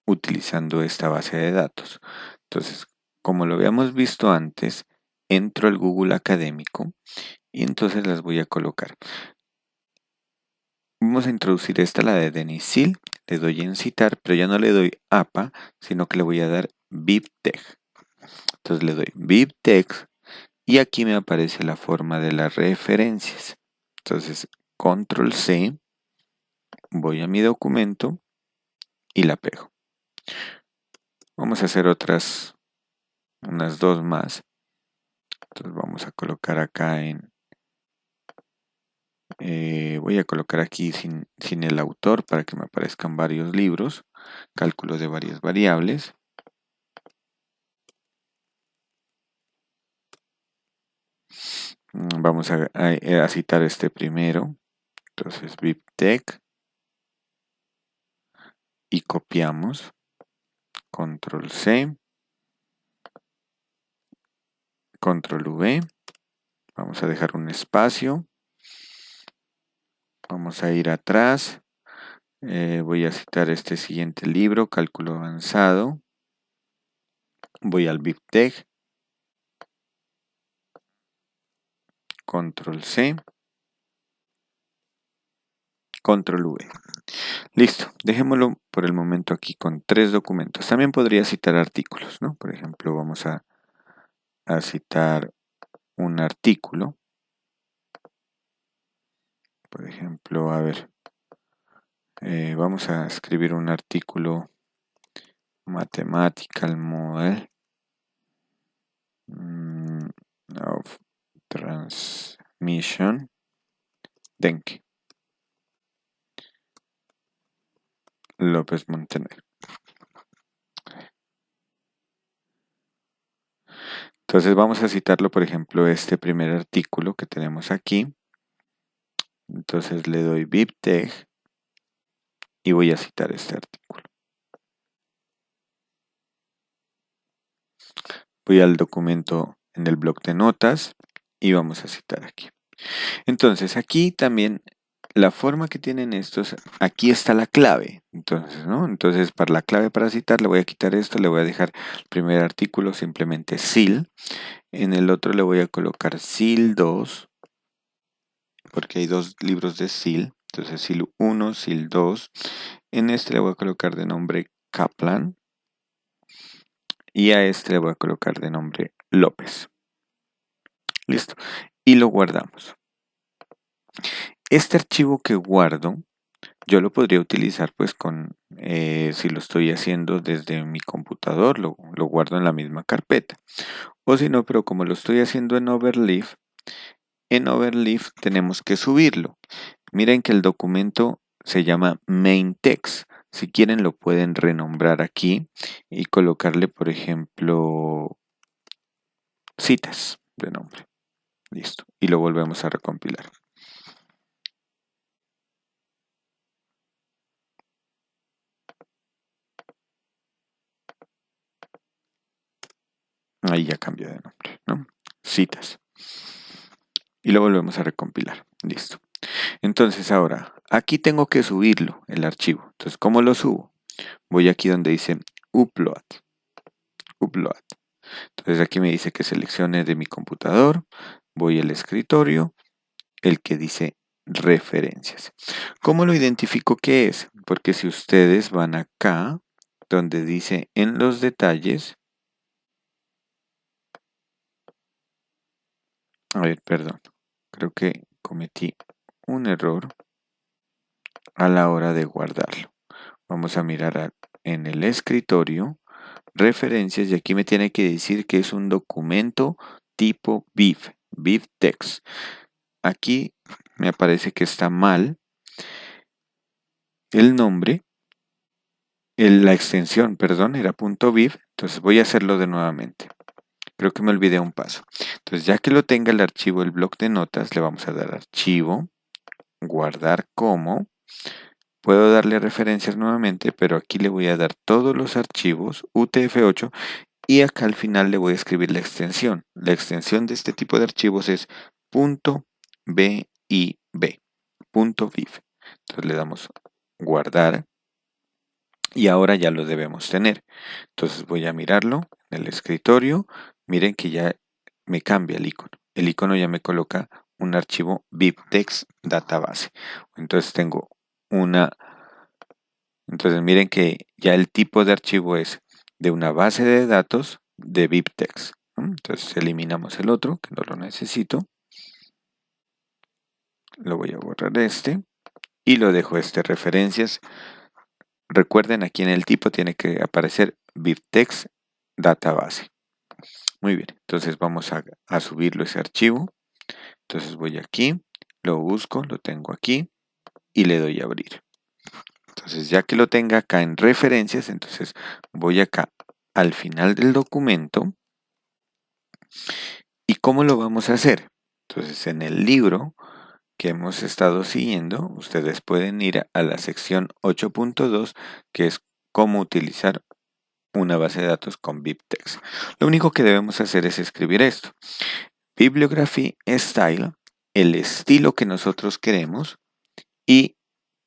utilizando esta base de datos? Entonces, como lo habíamos visto antes, entro al Google Académico y entonces las voy a colocar. Vamos a introducir esta, la de Denisil. Le doy en citar, pero ya no le doy APA, sino que le voy a dar BibTeX. Entonces le doy BibTeX y aquí me aparece la forma de las referencias. Entonces, Control C, voy a mi documento y la pego. Vamos a hacer unas dos más. Entonces vamos a colocar acá voy a colocar aquí sin el autor para que me aparezcan varios libros, cálculo de varias variables. Vamos a citar este primero. Entonces BibTeX y copiamos. Control C, Control V. Vamos a dejar un espacio. Vamos a ir atrás. Voy a citar este siguiente libro, Cálculo Avanzado. Voy al BibTeX. Control C. Control V. Listo, dejémoslo por el momento aquí con 3 documentos. También podría citar artículos, ¿no? Por ejemplo, vamos a citar un artículo. Por ejemplo, a ver, vamos a escribir un artículo Mathematical Model of Transmission Denke. López Montenegro. Entonces vamos a citarlo, por ejemplo, este primer artículo que tenemos aquí. Entonces le doy BibTeX y voy a citar este artículo. Voy al documento en el bloc de notas y vamos a citar aquí. Entonces aquí también la forma que tienen estos, aquí está la clave. Entonces, ¿no? Entonces para la clave para citar le voy a quitar esto, le voy a dejar el primer artículo simplemente SIL. En el otro le voy a colocar SIL 2, porque hay 2 libros de SIL. Entonces SIL 1, SIL 2. En este le voy a colocar de nombre Kaplan. Y a este le voy a colocar de nombre López. Listo. Y lo guardamos. Este archivo que guardo, yo lo podría utilizar pues si lo estoy haciendo desde mi computador, lo guardo en la misma carpeta. O si no, pero como lo estoy haciendo en Overleaf tenemos que subirlo. Miren que el documento se llama main.txt. Si quieren lo pueden renombrar aquí y colocarle, por ejemplo, citas de nombre. Listo. Y lo volvemos a recompilar. Ahí ya cambió de nombre, ¿no? Citas. Y lo volvemos a recompilar. Listo. Entonces ahora, aquí tengo que subirlo, el archivo. Entonces, ¿cómo lo subo? Voy aquí donde dice Upload. Upload. Entonces aquí me dice que seleccione de mi computador. Voy al escritorio el que dice referencias. ¿Cómo lo identifico qué es? Porque si ustedes van acá, donde dice en los detalles, a ver, perdón, creo que cometí un error a la hora de guardarlo. Vamos a mirar en el escritorio, referencias, y aquí me tiene que decir que es un documento tipo BIF text. Aquí me parece que está mal el nombre, la extensión, perdón, era .bif, entonces voy a hacerlo de nuevamente. Creo que me olvidé un paso. Entonces, ya que lo tenga el archivo, el bloc de notas, le vamos a dar archivo, guardar como. Puedo darle referencias nuevamente, pero aquí le voy a dar todos los archivos UTF-8 y acá al final le voy a escribir la extensión. La extensión de este tipo de archivos es .bib, .bif. Entonces le damos guardar y ahora ya lo debemos tener. Entonces voy a mirarlo en el escritorio. Miren que ya me cambia el icono. El icono ya me coloca un archivo bibtex database. Entonces tengo una. Entonces miren que ya el tipo de archivo es de una base de datos de bibtex. Entonces eliminamos el otro que no lo necesito. Lo voy a borrar y lo dejo referencias. Recuerden, aquí en el tipo tiene que aparecer bibtex database. Muy bien, entonces vamos a subirlo ese archivo. Entonces voy aquí, lo busco, lo tengo aquí y le doy a abrir. Entonces ya que lo tenga acá en referencias, entonces voy acá al final del documento. ¿Y cómo lo vamos a hacer? Entonces en el libro que hemos estado siguiendo, ustedes pueden ir a la sección 8.2, que es cómo utilizar una base de datos con bibtex. Lo único que debemos hacer es escribir esto. Bibliography style, el estilo que nosotros queremos, y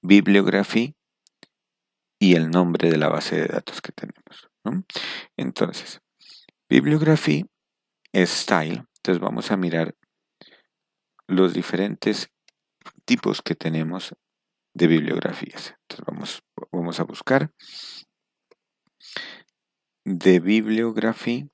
bibliography y el nombre de la base de datos que tenemos, ¿no? Entonces, bibliography style. Entonces vamos a mirar los diferentes tipos que tenemos de bibliografías. Entonces vamos a buscar de bibliography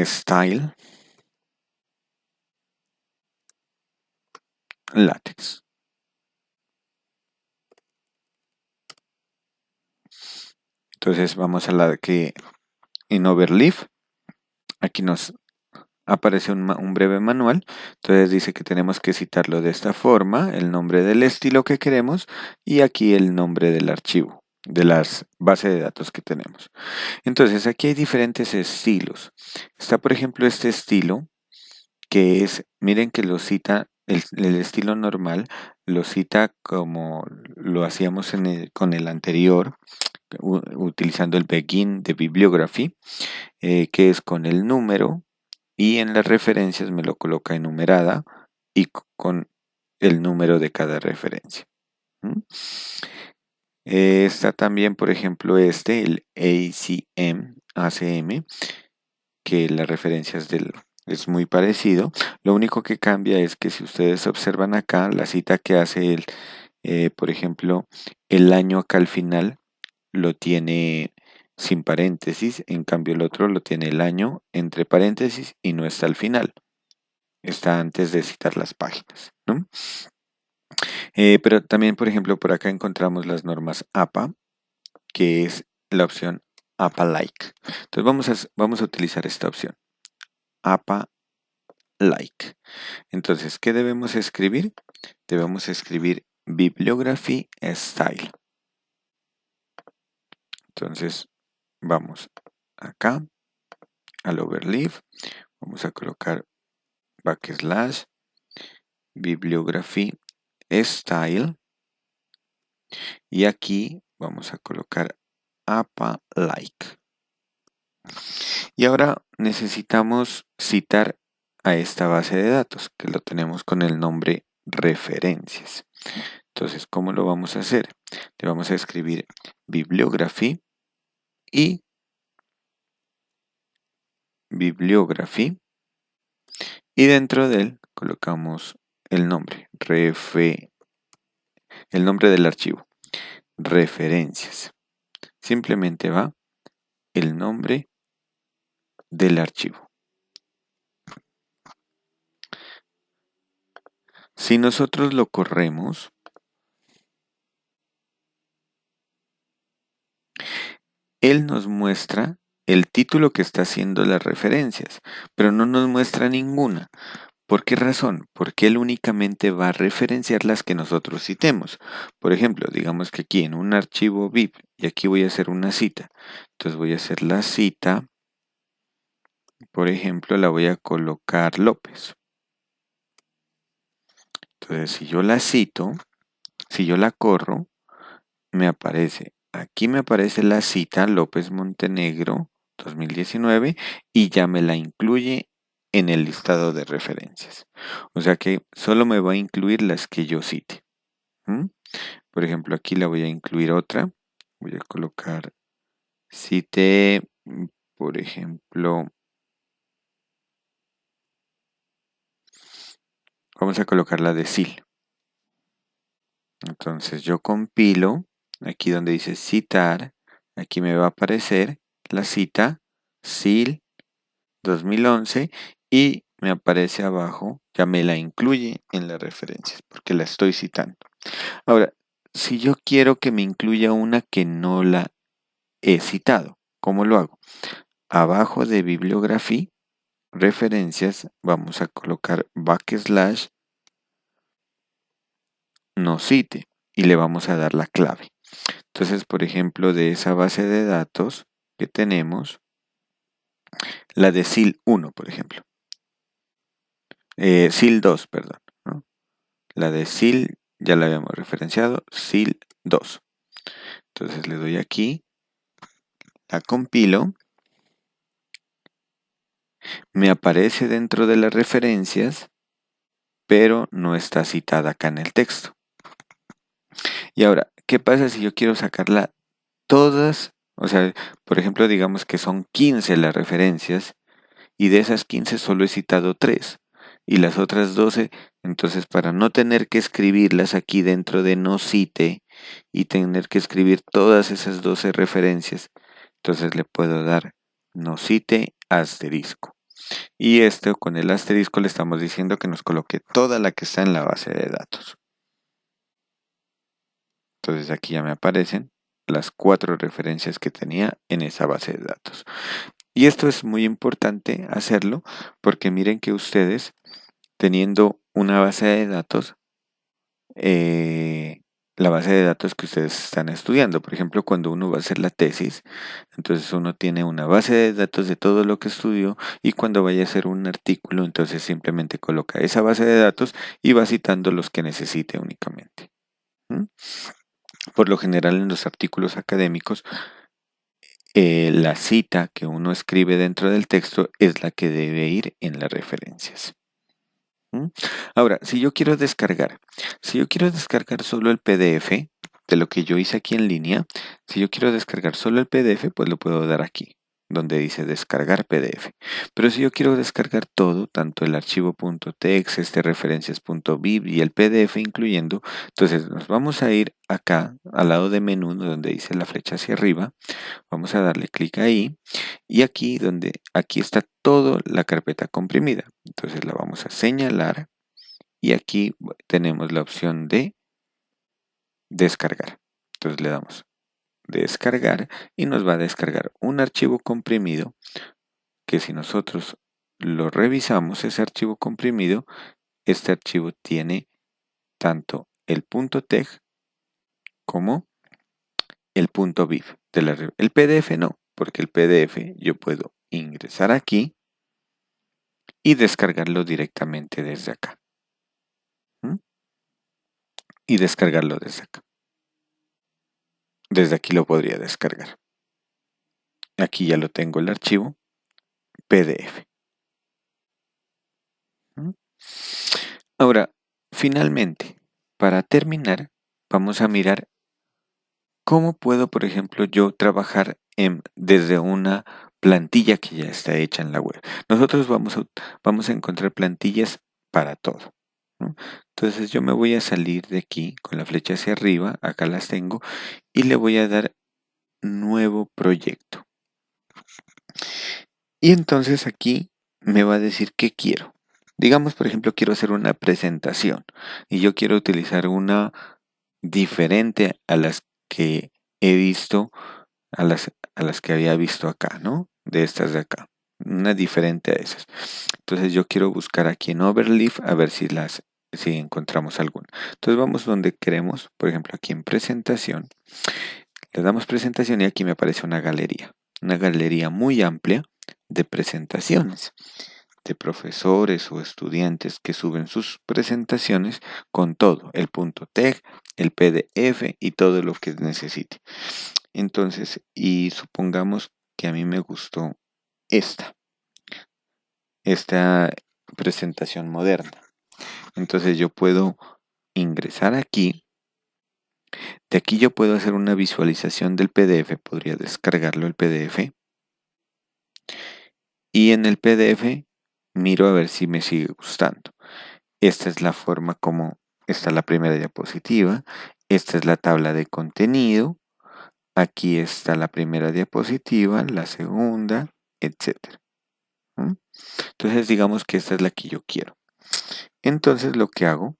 style LaTeX. Entonces vamos a la que en Overleaf, aquí nos aparece un breve manual. Entonces dice que tenemos que citarlo de esta forma, el nombre del estilo que queremos y aquí el nombre del archivo, de las bases de datos que tenemos. Entonces aquí hay diferentes estilos. Está por ejemplo este estilo que es, miren que lo cita, el estilo normal lo cita como lo hacíamos con el anterior, utilizando el begin de bibliography, que es con el número y en las referencias me lo coloca enumerada y con el número de cada referencia. Está también, por ejemplo, el ACM, que las referencias es muy parecido. Lo único que cambia es que si ustedes observan acá, la cita que hace por ejemplo, el año acá al final lo tiene sin paréntesis, en cambio el otro lo tiene el año entre paréntesis y no está al final. Está antes de citar las páginas, ¿no? Pero también, por ejemplo, por acá encontramos las normas APA, que es la opción APA-like. Entonces vamos a utilizar esta opción, APA-like. Entonces, ¿qué debemos escribir? Debemos escribir bibliography style. Entonces, vamos acá al overleaf, vamos a colocar backslash bibliography style y aquí vamos a colocar APA-like. Y ahora necesitamos citar a esta base de datos que lo tenemos con el nombre referencias. Entonces, ¿cómo lo vamos a hacer? Le vamos a escribir bibliography y bibliography y dentro de él colocamos el nombre, el nombre del archivo, referencias. Simplemente va el nombre del archivo. Si nosotros lo corremos, él nos muestra el título que está haciendo las referencias, pero no nos muestra ninguna. ¿Por qué razón? Porque él únicamente va a referenciar las que nosotros citemos. Por ejemplo, digamos que aquí en un archivo VIP, y aquí voy a hacer una cita. Entonces voy a hacer la cita, por ejemplo, la voy a colocar López. Entonces, si yo la cito, si yo la corro, aquí me aparece la cita López Montenegro 2019 y ya me la incluye en el listado de referencias. O sea que solo me va a incluir las que yo cite. ¿Mm? Por ejemplo, aquí la voy a incluir otra. Voy a colocar cite, por ejemplo, vamos a colocar la de SIL. Entonces yo compilo, aquí donde dice citar, aquí me va a aparecer la cita SIL 2011 y me aparece abajo, ya me la incluye en las referencias porque la estoy citando. Ahora, si yo quiero que me incluya una que no la he citado, ¿cómo lo hago? Abajo de bibliografía, referencias, vamos a colocar backslash no cite y le vamos a dar la clave. Entonces, por ejemplo, de esa base de datos que tenemos, la de SIL 1, por ejemplo. SIL 2, perdón, ¿no? La de SIL ya la habíamos referenciado, SIL 2. Entonces le doy aquí, la compilo, me aparece dentro de las referencias, pero no está citada acá en el texto. Y ahora, ¿qué pasa si yo quiero sacarla todas? O sea, por ejemplo, digamos que son 15 las referencias y de esas 15 solo he citado 3 y las otras 12, entonces para no tener que escribirlas aquí dentro de no cite y tener que escribir todas esas 12 referencias, entonces le puedo dar no cite asterisco. Y esto con el asterisco le estamos diciendo que nos coloque toda la que está en la base de datos. Entonces aquí ya me aparecen las 4 referencias que tenía en esa base de datos. Y esto es muy importante hacerlo porque miren que ustedes teniendo una base de datos, la base de datos que ustedes están estudiando. Por ejemplo, cuando uno va a hacer la tesis, entonces uno tiene una base de datos de todo lo que estudió y cuando vaya a hacer un artículo, entonces simplemente coloca esa base de datos y va citando los que necesite únicamente. ¿Mm? Por lo general en los artículos académicos, la cita que uno escribe dentro del texto es la que debe ir en las referencias. ¿Mm? Ahora, si yo quiero descargar solo el PDF de lo que yo hice aquí en línea, si yo quiero descargar solo el PDF, pues lo puedo dar aquí, donde dice descargar PDF. Pero si yo quiero descargar todo, tanto el archivo .txt, referencias.bib y el PDF incluyendo, entonces nos vamos a ir acá al lado de menú donde dice la flecha hacia arriba, vamos a darle clic ahí y aquí está toda la carpeta comprimida. Entonces la vamos a señalar y aquí tenemos la opción de descargar. Entonces le damos descargar y nos va a descargar un archivo comprimido que si nosotros lo revisamos, ese archivo comprimido, este archivo tiene tanto el .teg como el .bib. El PDF no, porque el PDF yo puedo ingresar aquí y descargarlo directamente desde acá. ¿Mm? Y descargarlo desde acá. Desde aquí lo podría descargar. Aquí ya lo tengo el archivo PDF. ¿Mm? Ahora, Finalmente, para terminar, vamos a mirar cómo puedo, por ejemplo, yo trabajar desde una plantilla que ya está hecha en la web. Nosotros vamos a encontrar plantillas para todo, ¿no? Entonces yo me voy a salir de aquí con la flecha hacia arriba, acá las tengo, y le voy a dar nuevo proyecto. Y entonces aquí me va a decir qué quiero. Digamos, por ejemplo, quiero hacer una presentación y yo quiero utilizar una diferente a las que he visto, a las que había visto acá, ¿no? De estas de acá. Una diferente a esas. Entonces yo quiero buscar aquí en Overleaf a ver si encontramos alguna. Entonces vamos donde queremos, por ejemplo, aquí en presentación. Le damos presentación y aquí me aparece una galería. Una galería muy amplia de presentaciones de profesores o estudiantes que suben sus presentaciones con todo, el punto TEG, el PDF y todo lo que necesite. Entonces, y supongamos que a mí me gustó esta presentación moderna. Entonces yo puedo ingresar aquí. De aquí yo puedo hacer una visualización del PDF, podría descargarlo el PDF. Y en el PDF miro a ver si me sigue gustando. Esta es la forma como está la primera diapositiva. Esta es la tabla de contenido. Aquí está la primera diapositiva, la segunda, etcétera. Entonces digamos que esta es la que yo quiero. Entonces lo que hago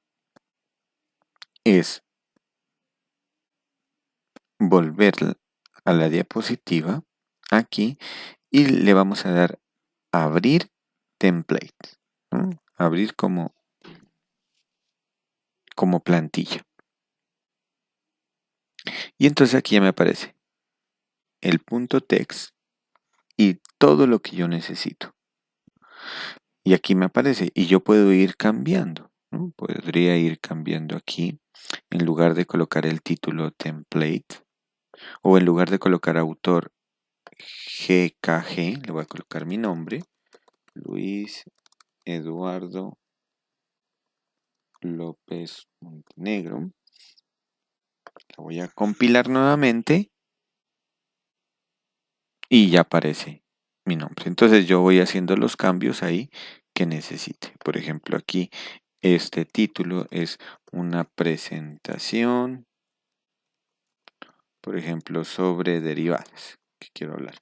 es volver a la diapositiva aquí y le vamos a dar abrir template. Abrir como plantilla. Y entonces aquí ya me aparece el punto text y todo lo que yo necesito. Y aquí me aparece y yo puedo ir cambiando, ¿no? Podría ir cambiando aquí en lugar de colocar el título template o en lugar de colocar autor GKG, le voy a colocar mi nombre, Luis Eduardo López Montenegro. La voy a compilar nuevamente y ya aparece mi nombre. Entonces yo voy haciendo los cambios ahí que necesite. Por ejemplo, aquí este título es una presentación, por ejemplo, sobre derivadas, que quiero hablar.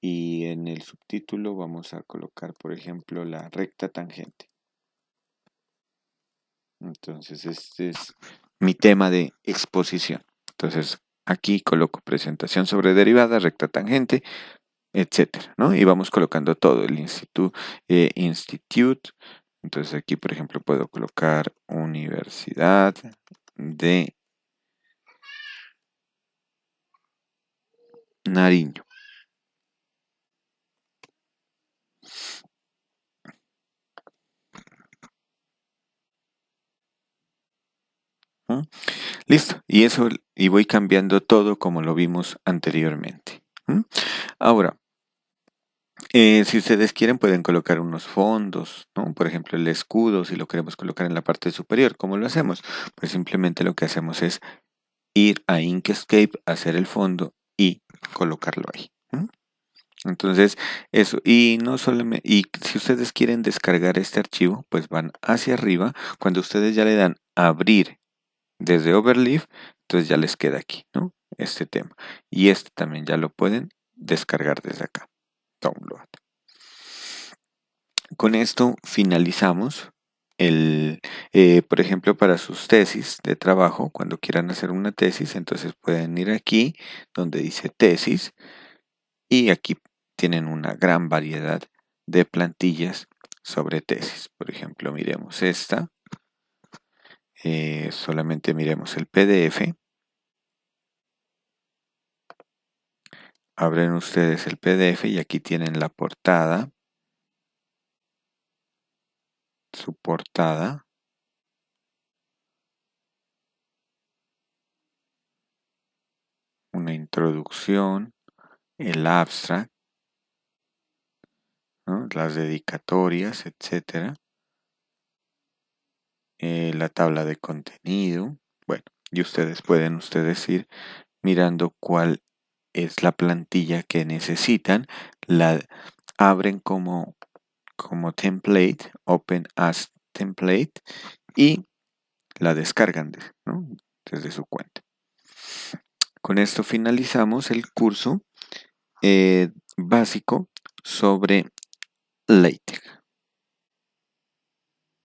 Y en el subtítulo vamos a colocar, por ejemplo, la recta tangente. Entonces, este es mi tema de exposición. Entonces, aquí coloco presentación sobre derivadas, recta tangente, etcétera, ¿no? Y vamos colocando todo, el institute. Entonces aquí, por ejemplo, puedo colocar Universidad de Nariño. ¿No? Listo. Y voy cambiando todo como lo vimos anteriormente. Ahora, si ustedes quieren, pueden colocar unos fondos, ¿no? Por ejemplo, el escudo, si lo queremos colocar en la parte superior. ¿Cómo lo hacemos? Pues simplemente lo que hacemos es ir a Inkscape, hacer el fondo y colocarlo ahí. Entonces, eso, y no solamente, y si ustedes quieren descargar este archivo, pues van hacia arriba. Cuando ustedes ya le dan abrir desde Overleaf, entonces ya les queda aquí, ¿no? Este tema. Y este también ya lo pueden descargar desde acá. Download. Con esto finalizamos por ejemplo, para sus tesis de trabajo, cuando quieran hacer una tesis, entonces pueden ir aquí donde dice tesis y aquí tienen una gran variedad de plantillas sobre tesis. Por ejemplo, miremos esta. Solamente miremos el PDF. Abren ustedes el PDF y aquí tienen la portada. Su portada. Una introducción. El abstract. ¿No? Las dedicatorias, etcétera. la tabla de contenido. Bueno, y ustedes pueden ir mirando cuál es la plantilla que necesitan, la abren como template, open as template, y la descargan ¿no? desde su cuenta. Con esto finalizamos el curso básico sobre LaTeX.